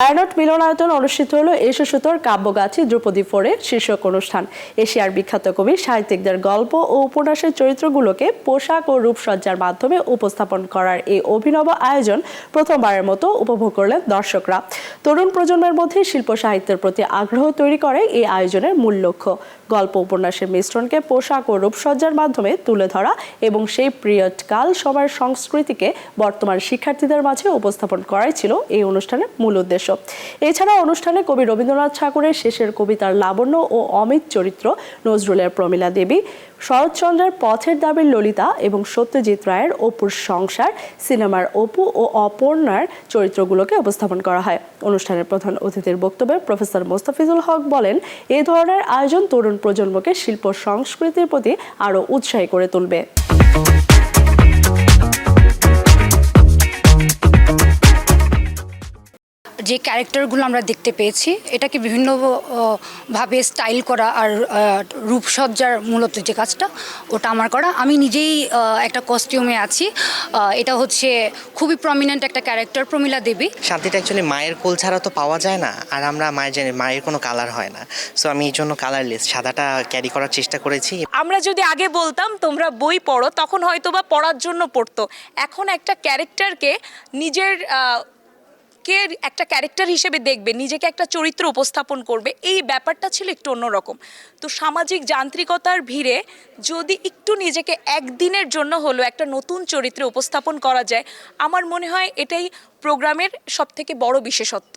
ছায়ানট মিলনায়তন অনুষ্ঠিত হলো এসো সুতোর কাব্যগাছি দ্রৌপদী ফোরে শীর্ষক অনুষ্ঠান। এশিয়ার বিখ্যাত কবি সাহিত্যিকদের গল্প ও উপন্যাসের চরিত্রগুলোকে পোশাক ও রূপসজ্জার মাধ্যমে উপস্থাপন করার এই অভিনব আয়োজন প্রথমবারের মতো উপভোগ করলেন দর্শকরা। তরুণ প্রজন্মের মধ্যে শিল্প সাহিত্যের প্রতি আগ্রহ তৈরি করে এই আয়োজনের মূল লক্ষ্য। গল্প উপন্যাসের মিশ্রণকে পোশাক ও রূপসজ্জার মাধ্যমে তুলে ধরা এবং সেই পিরিয়ডকাল সময়ের সংস্কৃতিকে বর্তমান শিক্ষার্থীদের মাঝে উপস্থাপন করাই ছিল এই অনুষ্ঠানের মূল উদ্দেশ্য। এছাড়া অনুষ্ঠানে কবি রবীন্দ্রনাথ ঠাকুরের শেষের কবিতার লাবণ্য ও অমিত চরিত্র, নজরুলের প্রমীলা দেবী, শরৎচন্দ্রের পথের দাবির ললিতা এবং সত্যজিৎ রায়ের অপুর সংসার সিনেমার অপু ও অপর্ণার চরিত্রগুলোকে উপস্থাপন করা হয়। অনুষ্ঠানের প্রধান অতিথির বক্তব্যে প্রফেসর মোস্তাফিজুল হক বলেন, এই ধরনের আয়োজন তরুণ প্রজন্মকে শিল্প সংস্কৃতির প্রতি আরও উৎসাহী করে তুলবে। যে ক্যারেক্টারগুলো আমরা দেখতে পেয়েছি এটাকে বিভিন্নভাবে স্টাইল করা আর রূপসজ্জার মূলত যে কাজটা ওটা আমার করা। আমি নিজেই একটা কস্টিউমে আছি। এটা হচ্ছে খুবই প্রমিনেন্ট একটা ক্যারেক্টার, প্রমীলা দেবী। শান্তিটা অ্যাকচুয়ালি মায়ের কোল ছাড়া তো পাওয়া যায় না, আর আমরা মায়ের কোনো কালার হয় না, সো আমি এই জন্য কালারলেস সাদাটা ক্যারি করার চেষ্টা করেছি। আমরা যদি আগে বলতাম তোমরা বই পড়ো, তখন হয়তো বা পড়ার জন্য পড়তো। এখন একটা ক্যারেক্টারকে নিজের একটা ক্যারেক্টার হিসেবে দেখবে, নিজেকে একটা চরিত্র উপস্থাপন করবে, এই ব্যাপারটা ছিল একটু অন্যরকম। তো সামাজিক যান্ত্রিকতার ভিড়ে যদি একটু নিজেকে একদিনের জন্য হলো একটা নতুন চরিত্রে উপস্থাপন করা যায়, আমার মনে হয় এটাই প্রোগ্রামের সবথেকে বড় বিশেষত্ব।